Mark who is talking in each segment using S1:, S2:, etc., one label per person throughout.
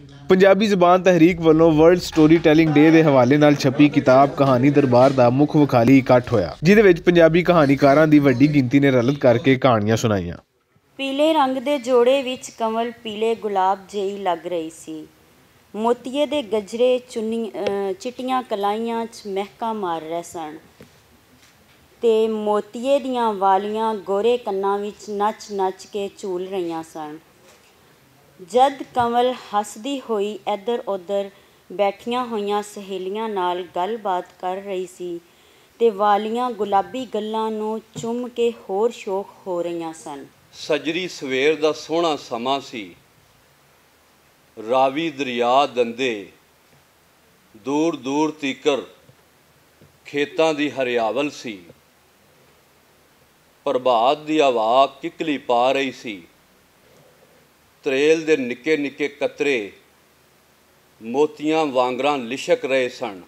S1: पंजाबी ज़बान तहरीक वालों world story टैलिंग day के हवाले नाल छपी किताब कहानी दरबार का मुख विखाली इकट्ठ होया, जिहदे विच पंजाबी कहानीकारां दी वड्डी गिनती ने रलत करके कहानियां सुनाईयां।
S2: पीले रंग दे जोड़े विच कमल पीले गुलाब जेही लग रही सी। मोतिये दे गजरे चिट्टियां कलाइयां च महका मार रहे सन ते मोतिये दियां वालियां गोरे कन्नां विच नच नच के झूल रहीआं सन। जद कमल हसदी होई इधर उधर बैठियां होईयां सहेलियां नाल गलबात कर रही सी ते वालियां गुलाबी गल्लां नूं चुम के होर शौक हो रहीआं सन।
S3: सजरी सवेर दा सोहना समा सी। रावी दरिया दंदे दूर दूर तीकर खेतां दी हरियावल सी। प्रभात दी हवा किकली पा रही सी। त्रेल दे निक्के निक्के कतरे मोतियां वांगरां लिशक रहे सन।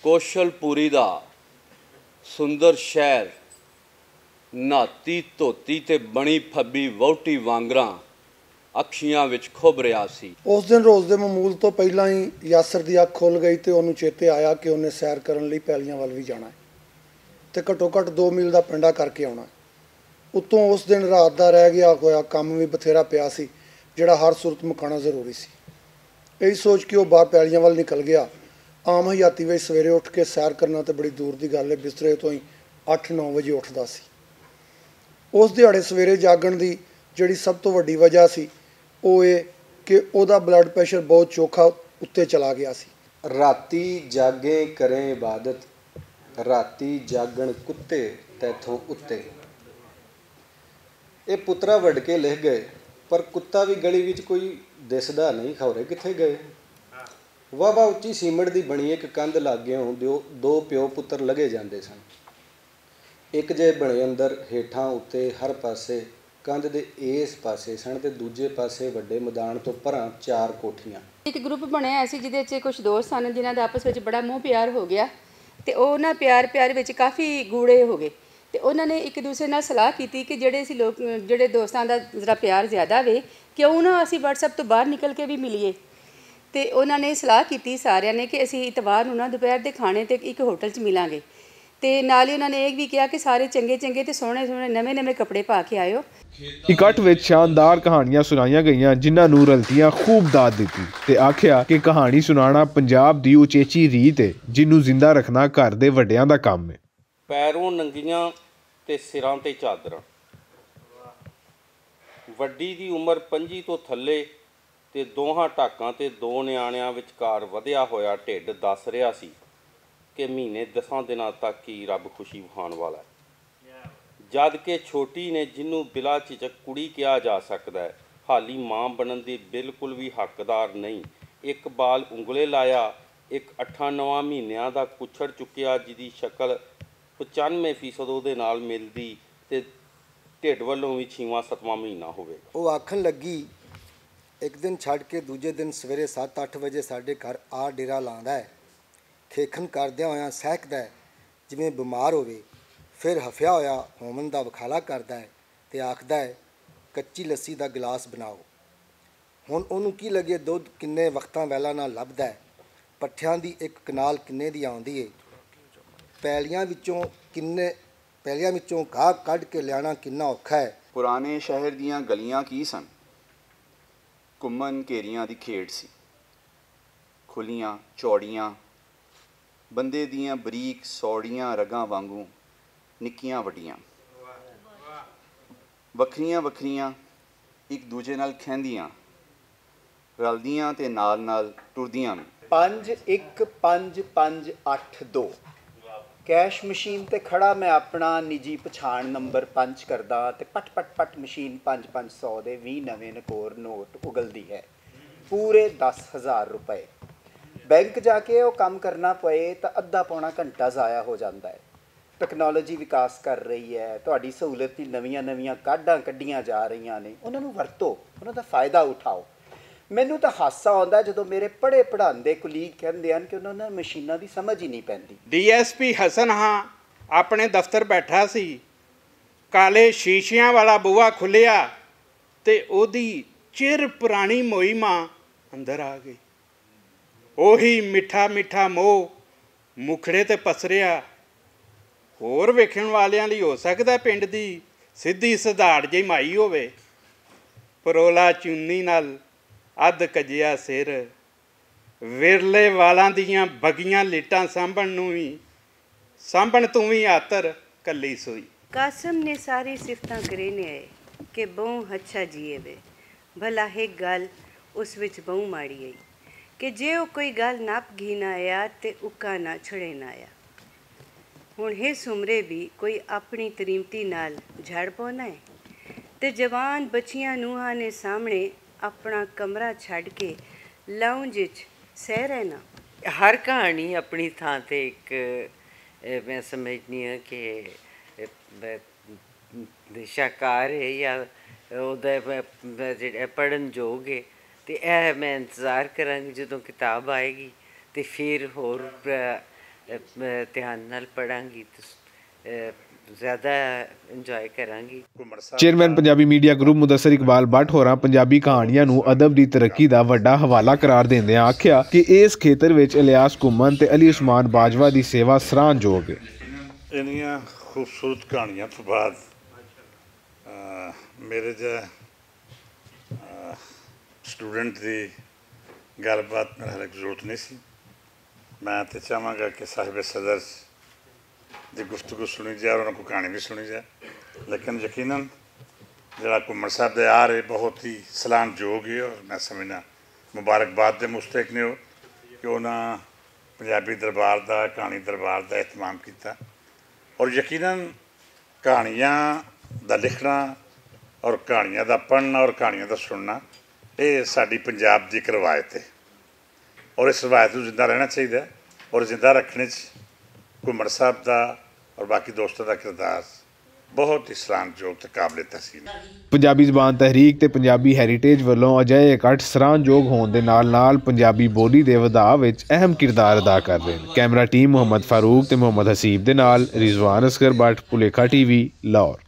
S3: कौशलपुरी दा सुंदर शहर नहाती धोती ते बनी फब्बी वहुटी वांगरां अखियां विच खुभ रहा सी।
S4: उस दिन रोज़ के मामूल तो पहला ही यासर की अख खुल गई तो उन्होंने चेते आया कि उन्हें सैर करने लई पैलियां वाल भी जाना है तो घट्टो घट्ट 2 मील का पिंडा करके आना। उत्तों उस दिन रात का रह गया होया काम भी बथेरा पिया सी जिहड़ा हर सूरत मुकाना जरूरी सी। यही सोच के वह बाहर पैलियां वाल निकल गया। आम हयाती में सवेरे उठ के सैर करना तो बड़ी दूर की गल है, बिस्तरे तो ही 8-9 बजे उठता सी। उस दिहाड़े सवेरे जागण की जिहड़ी सब तो वड्डी वजह सी वो ये कि उहदा ब्लड प्रैशर बहुत चोखा उत्ते चला गया सी।
S5: राती जागे करें इबादत, राती जागण कुत्ते तैथों उत्ते। ये पुत्रा वढ़ के लिख गए पर कुत्ता भी गली विच कोई दिसदा नहीं, खौरे कित्थे गए। वाह वाह उच्ची सीमट की बनी एक कंध लाग्यों दो प्यो पुत्र लगे जाते सन। एक जे बने अंदर हेठां उत्ते हर पासे कंध दे इस पासे सन ते दूजे पासे वड्डे मैदान तो परां 4 कोठियां। एक ग्रुप बनया सी जिहदे च कुछ दोस्त सन जिन्हां दा आपस में बड़ा मोह प्यार हो गया ते ओह ना प्यार विच काफ़ी गूढ़े हो गए ते उन्होंने एक दूसरे नाल सलाह की कि जिहड़े सी लोग जिहड़े दोस्तां दा जरा प्यार ज़्यादा वे क्यों ना असीं WhatsApp तो बाहर निकल के भी मिलीए। तो उन्होंने सलाह की सारिਆਂ ने कि असीं इतवार नूं ना दोपहर के खाने ते एक होटल च मिलांगे ते नाल ही उन्होंने ये भी कहा कि सारे चंगे चंगे ते सोहणे सोहणे नਵੇਂ नਵੇਂ कपड़े पा के आयो।
S1: इकट्ठ विच शानदार कहानियां सुनाईयां गईयां जिन्हां नूं रलतियां खूब दाद दित्ती ते आखिया कि कहानी सुनाना पंजाब दी उचेची रीत है जिन्नू जिंदा रखना घर दे वड्डियां दा काम है।
S6: पैरों नंगियां ते सिरां ते चादरां। वड्डी दी उम्र 25 तो थल्ले ते दोहां ढाकां ते 2 नियाणियां विचकार वधिया होया ढिड दस रहा सी कि महीने 10 दिनां तक ही रब खुशी विखाण वाला है। जद कि छोटी ने जिन्नू बिला झिझक कुड़ी कहा जा सकता है हाली मां बनन दी बिल्कुल भी हकदार नहीं। एक बाल उंगले लाया, एक 8-9 महीनों का कुछड़ चुकिया जिहदी शक्ल 95% ਉਹਦੇ ਨਾਲ मिलती तो ढिड वालों भी 6वां-7वां महीना होवेगा।
S5: वो आखन लगी एक दिन छड़ के दूजे दिन सवेरे 7-8 बजे साढ़े घर आ डेरा लांदा है। खेखन करदिया होया सहकदा है जिवें बीमार होवे, फिर हफिया होया होमन का वखाला करदा है ते आखदा है कच्ची लस्सी का गिलास बनाओ। हुण उहनूं की लगे दुध किन्ने वक्तां वैला नाल लभदा है, पट्ठियां दी एक कनाल किन्ने दी आउंदी है, पैलियां विचों घाह कढ़ के लियाना किन्ना औखा है।
S7: पुराने शहर दीयां गलियां की सन, घुम्मन घेरियां दी खेड़ सी, खुलियां चौड़ियां बंदे दियां बरीक सौड़ियां रगां वांगू निक्कियां वड्डियां वखरियां वखरियां एक दूजे नाल खैंदियां रलदियां ते नाल नाल टुरदियां भी।
S8: 51558 कैश मशीन ते खड़ा मैं अपना निजी पछाण नंबर पंच करदा ते पट पट पट मशीन 5-500 दे 20 नवें नकोर नोट उगलती है, पूरे 10,000 रुपए। बैंक जाके वो काम करना पे तो अद्धा पौना घंटा ज़ाया हो जाता है। टैक्नोलॉजी विकास कर रही है, तुहाडी सहूलत की नवीं नवीं काढां कढ़ियां जा रही ने, उन्होंने वरतो, उन्होंने फ़ायदा उठाओ। मैनू तो हासा आता जो मेरे पढ़े पढ़ाते कुलीग कहते हैं कि उन्होंने मशीनों की समझ ही नहीं पैंदी।
S9: DSP हसन हाँ अपने दफ्तर बैठा सी, काले शीशियां वाला बूहा खुलिया ते ओदी ਚਿਰ ਪੁਰਾਣੀ ਮੋਈਮਾਂ ਅੰਦਰ ਆ ਗਈ। ਉਹੀ ਮਿੱਠਾ ਮਿੱਠਾ ਮੋਹ ਮੁਖੜੇ ਤੇ ਪਸਰਿਆ। ਹੋਰ ਵੇਖਣ ਵਾਲਿਆਂ ਲਈ ਹੋ ਸਕਦਾ ਪਿੰਡ ਦੀ ਸਿੱਧੀ ਸਧਾੜ ਜਿਹੀ ਮਾਈ ਹੋਵੇ, ਪਰੋਲਾ ਚੁੰਨੀ ਨਾਲ ਅੱਧ ਕੱਜਿਆ ਸਿਰ, ਵਿਰਲੇ ਵਾਲਾਂ ਦੀਆਂ ਬਗੀਆਂ ਲਿਟਾਂ ਸਾਂਭਣ ਤੂੰ ਵੀ ਆਤਰ ਕੱਲੀ ਸੋਈ।
S10: कासम ने सारी सिफतां करे ने आए कि बहु अच्छा जीए वे, भला एक गल उस विच बहु माड़ी आई कि जे वो कोई गल नप घी ना आया ते उक्का ना छड़े ना आया। हुण हे सुमरे भी कोई अपनी तरीमती नाल झड़ पाउंदा है ते जवान बच्चियां नूहां ने सामने अपना कमरा छड़ के लाउंज विच सह रहना।
S11: हर कहानी अपनी थां ते एक मैं समझनी हाँ कि शाकार है या पढ़न जोग है। तो यह मैं इंतज़ार करांगी जो किताब आएगी तो फिर होर ध्यान नाल पढ़ांगी तो ज़्यादा इंजॉय करांगी।
S1: Chairman Punjabi media group Mudassar Iqbal Bhatt ਹੋਰਾਂ ਪੰਜਾਬੀ ਕਹਾਣੀਆਂ ਨੂੰ ਅਦਬ ਦੀ ਤਰੱਕੀ ਦਾ ਵੱਡਾ ਹਵਾਲਾ ਕਰਾਰ ਦਿੰਦਿਆਂ ਆਖਿਆ ਕਿ ਇਸ ਖੇਤਰ ਵਿੱਚ ਇਲਿਆਸ ਘੁੰਮਣ ਤੇ ਅਲੀ ਉਸਮਾਨ ਬਾਜਵਾ ਦੀ ਸੇਵਾ ਸਰਾਹਣਯੋਗ ਹੈ।
S12: ਇੰਨੀਆਂ ਖੂਬਸੂਰਤ ਕਹਾਣੀਆਂ ਤੋਂ ਬਾਅਦ ਮੇਰੇ ਜਿਹਾ ਸਟੂਡੈਂਟ ਦੀ ਗੱਲਬਾਤ ਨਾਲ ਹਾਲੇ ਜ਼ਰੂਰਤ ਨਹੀਂ ਸੀ। ਮੈਂ ਤਾਂ ਚਾਹਾਂਗਾ ਕਿ ਸਾਹਿਬ ਸਦਰ ਦੀ ਗੁਫ਼ਤਗੂ ਸੁਣੀ ਜਾਏ, ਉਹਨਾਂ ਕੋਲ ਕਹਾਣੀ ਵੀ ਸੁਣੀ ਜਾਏ। ਲੇਕਿਨ ਯਕੀਨਨ ਜਿਹੜਾ ਘੁੰਮਣ ਸਾਹਿਬ ਦੇ ਆ ਰਹੇ ਬਹੁਤ ਹੀ ਸਲਾਹਣਯੋਗ ਹੈ ਔਰ ਮੈਂ ਸਮਝਦਾ ਮੁਬਾਰਕਬਾਦ ਦੇ ਮੁਸਤਹਿਕ ਨੇ ਉਹ ਕਿ ਉਹਨਾਂ ਪੰਜਾਬੀ ਦਰਬਾਰ ਦਾ ਕਹਾਣੀ ਦਰਬਾਰ ਦਾ ਇਤਮਾਮ ਕੀਤਾ। ਔਰ ਯਕੀਨਨ ਕਹਾਣੀਆਂ ਦਾ ਲਿਖਣਾ ਔਰ ਕਹਾਣੀਆਂ ਦਾ ਪੜ੍ਹਨਾ ਔਰ ਕਹਾਣੀਆਂ ਦਾ ਸੁਣਨਾ ਇਹ ਸਾਡੀ ਪੰਜਾਬ ਦੀ ਇੱਕ ਰਵਾਇਤ ਹੈ ਔਰ ਇਸ ਰਵਾਇਤ ਨੂੰ ਜ਼ਿੰਦਾ ਰਹਿਣਾ ਚਾਹੀਦਾ ਔਰ ਜ਼ਿੰਦਾ ਰੱਖਣੇ 'ਚ ਘੁੰਮਣ ਸਾਹਿਬ ਦਾ ਔਰ ਬਾਕੀ ਦੋਸਤਾਂ ਦਾ ਕਿਰਦਾਰ ਬਹੁਤ ਹੀ ਸਲਾਹਣਯੋਗ ਤੇ ਕਾਬਲੇ ਤਹਿਸੀਨ।
S1: ਪੰਜਾਬੀ ਜ਼ਬਾਨ ਤਹਿਰੀਕ ਤੇ ਪੰਜਾਬੀ ਹੈਰੀਟੇਜ ਵੱਲੋਂ ਅਜਿਹੇ ਇਕੱਠ ਸਰਾਹਣਯੋਗ ਹੋਣ ਦੇ ਨਾਲ ਪੰਜਾਬੀ ਬੋਲੀ ਦੇ ਵਧਾਅ ਵਿੱਚ ਅਹਿਮ ਕਿਰਦਾਰ ਅਦਾ ਕਰ ਰਹੇ ਨੇ। ਕੈਮਰਾ ਟੀਮ ਮੁਹੰਮਦ ਫਾਰੂਕ ਤੇ ਮੁਹੰਮਦ ਹਸੀਬ ਦੇ ਨਾਲ ਰਿਜ਼ਵਾਨ ਅਸਗਰ ਭੱਟ, ਭੁਲੇਖਾ TV, ਲਾਹੌਰ।